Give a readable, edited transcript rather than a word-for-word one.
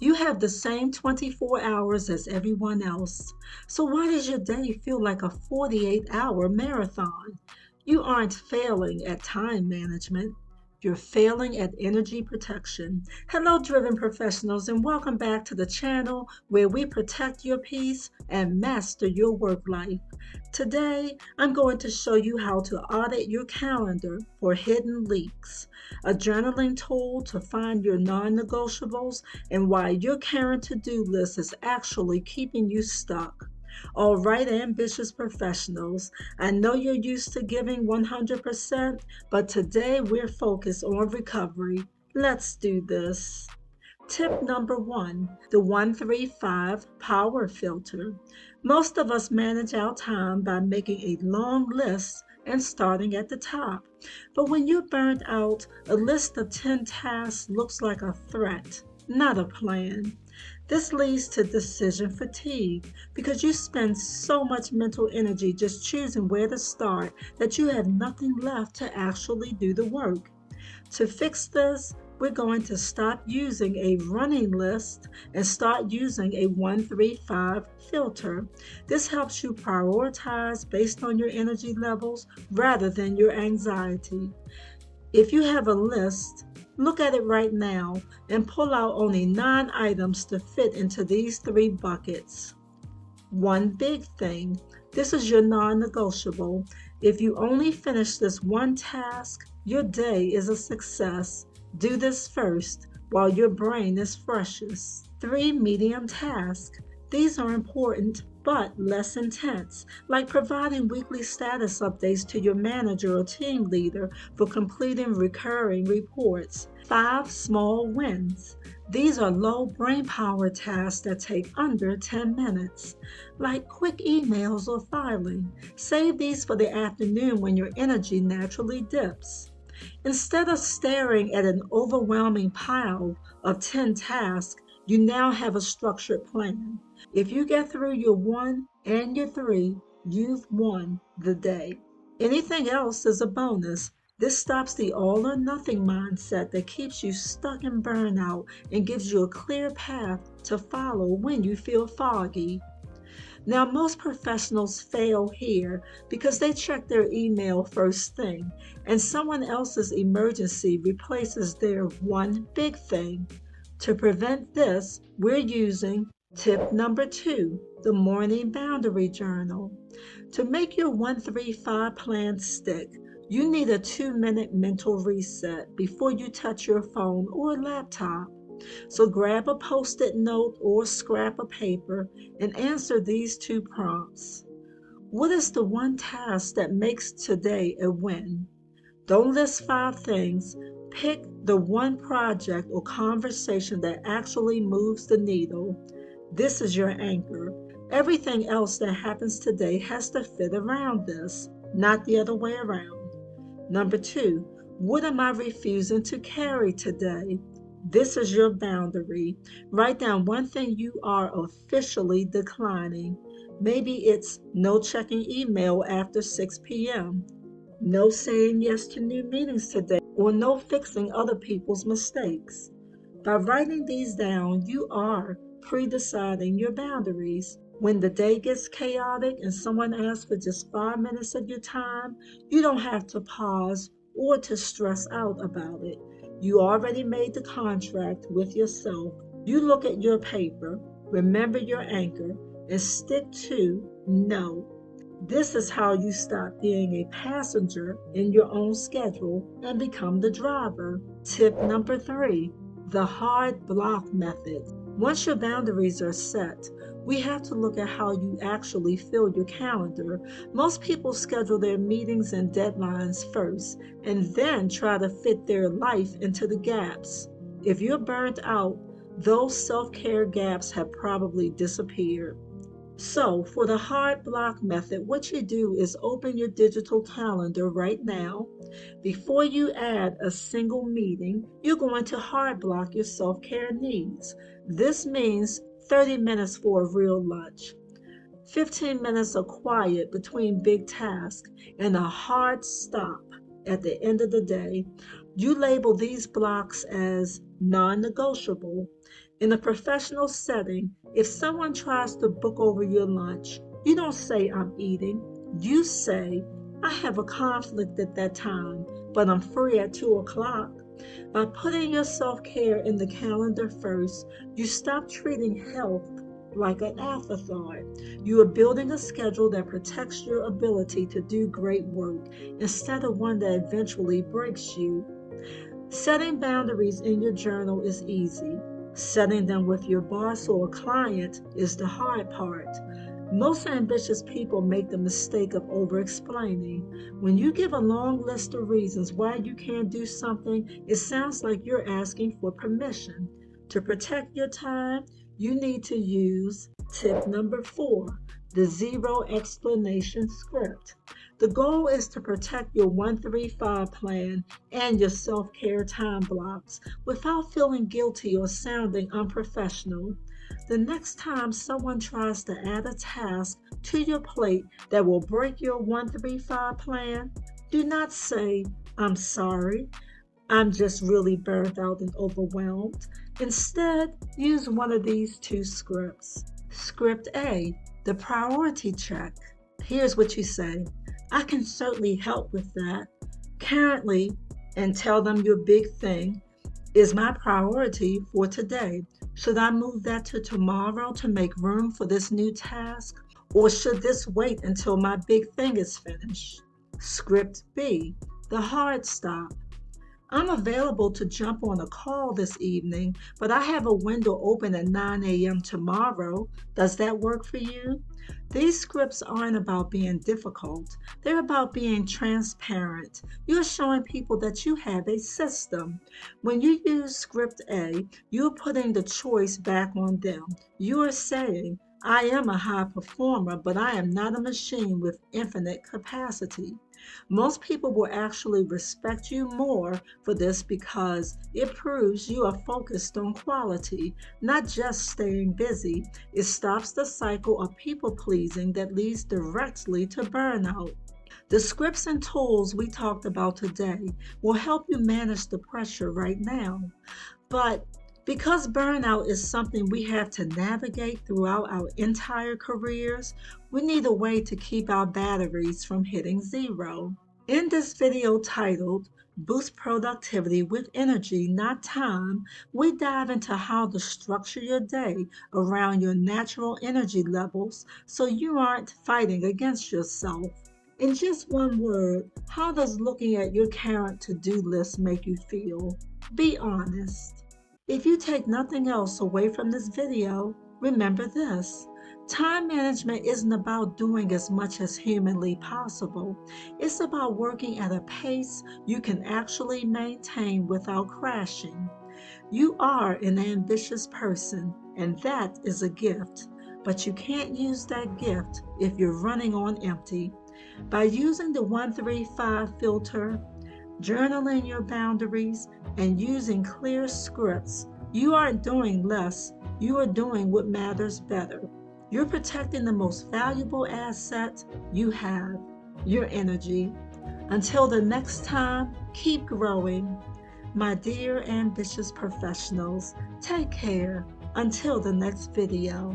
You have the same 24 hours as everyone else. So why does your day feel like a 48-hour marathon? You aren't failing at time management. You're failing at energy protection. Hello, driven professionals, and welcome back to the channel where we protect your peace and master your work life. Today, I'm going to show you how to audit your calendar for hidden leaks, a journaling tool to find your non-negotiables, and why your current to-do list is actually keeping you stuck. All right, ambitious professionals, I know you're used to giving 100%, but today we're focused on recovery. Let's do this. Tip number one, the 135 power filter. Most of us manage our time by making a long list and starting at the top. But when you're burnt out, a list of 10 tasks looks like a threat, not a plan. This leads to decision fatigue because you spend so much mental energy just choosing where to start that you have nothing left to actually do the work. To fix this, we're going to stop using a running list and start using a 135 filter. This helps you prioritize based on your energy levels rather than your anxiety. If you have a list, look at it right now and pull out only 9 items to fit into these 3 buckets. One big thing. This is your non-negotiable. If you only finish this one task, your day is a success. Do this first while your brain is freshest. 3 medium tasks. These are important but less intense, like providing weekly status updates to your manager or team leader for completing recurring reports. 5 small wins. These are low brain power tasks that take under 10 minutes, like quick emails or filing. Save these for the afternoon when your energy naturally dips. Instead of staring at an overwhelming pile of 10 tasks, you now have a structured plan. If you get through your 1 and your 3, you've won the day. Anything else is a bonus. This stops the all or nothing mindset that keeps you stuck in burnout and gives you a clear path to follow when you feel foggy. Now, most professionals fail here because they check their email first thing, and someone else's emergency replaces their one big thing. To prevent this, we're using tip number 2, the morning boundary journal. To make your 135 plan stick, you need a 2-minute mental reset before you touch your phone or laptop. So grab a post-it note or scrap of paper and answer these 2 prompts. What is the one task that makes today a win? Don't list 5 things. Pick the one project or conversation that actually moves the needle. This is your anchor. Everything else that happens today has to fit around this, not the other way around. Number 2, what am I refusing to carry today? This is your boundary. Write down one thing you are officially declining. Maybe it's no checking email after 6 p.m., no saying yes to new meetings today, or no fixing other people's mistakes. By writing these down, you are pre-deciding your boundaries. When the day gets chaotic and someone asks for just 5 minutes of your time, you don't have to pause or to stress out about it. You already made the contract with yourself. You look at your paper, remember your anchor, and stick to no. This is how you stop being a passenger in your own schedule and become the driver. Tip number 3, the hard block method. Once your boundaries are set, we have to look at how you actually fill your calendar. Most people schedule their meetings and deadlines first and then try to fit their life into the gaps. If you're burnt out, those self-care gaps have probably disappeared. So, for the hard block method, what you do is open your digital calendar right now. Before you add a single meeting, you're going to hard block your self-care needs. This means 30 minutes for a real lunch, 15 minutes of quiet between big tasks, and a hard stop at the end of the day. You label these blocks as non-negotiable. In a professional setting, if someone tries to book over your lunch, you don't say, I'm eating. You say, I have a conflict at that time, but I'm free at 2 o'clock. By putting your self care in the calendar first, you stop treating health like an afterthought. You are building a schedule that protects your ability to do great work instead of one that eventually breaks you. Setting boundaries in your journal is easy. Setting them with your boss or a client is the hard part. Most ambitious people make the mistake of over explaining. When you give a long list of reasons why you can't do something, it sounds like you're asking for permission. To protect your time, you need to use tip number 4, the zero explanation script. The goal is to protect your 135 plan and your self care time blocks without feeling guilty or sounding unprofessional. The next time someone tries to add a task to your plate that will break your 135 plan, do not say, I'm sorry, I'm just really burned out and overwhelmed. Instead, use one of these two scripts. Script A, the priority check. Here's what you say: I can certainly help with that. Currently, and tell them your big thing is my priority for today. Should I move that to tomorrow to make room for this new task? Or should this wait until my big thing is finished? Script B, the hard stop. I'm available to jump on a call this evening, but I have a window open at 9 a.m. tomorrow. Does that work for you? These scripts aren't about being difficult, they're about being transparent. You're showing people that you have a system. When you use script A, you're putting the choice back on them. You're saying, I am a high performer, but I am not a machine with infinite capacity. Most people will actually respect you more for this because it proves you are focused on quality, not just staying busy. It stops the cycle of people pleasing that leads directly to burnout. The scripts and tools we talked about today will help you manage the pressure right now. But because burnout is something we have to navigate throughout our entire careers, we need a way to keep our batteries from hitting zero. In this video titled Boost Productivity with Energy, Not Time, we dive into how to structure your day around your natural energy levels so you aren't fighting against yourself. In just one word, how does looking at your current to-do list make you feel? Be honest. If you take nothing else away from this video, remember this. Time management isn't about doing as much as humanly possible. It's about working at a pace you can actually maintain without crashing. You are an ambitious person, and that is a gift. But you can't use that gift if you're running on empty. By using the 135 filter, journaling your boundaries, and using clear scripts, you aren't doing less, you are doing what matters better. You're protecting the most valuable asset you have, your energy. Until the next time, keep growing. My dear ambitious professionals, take care. Until the next video.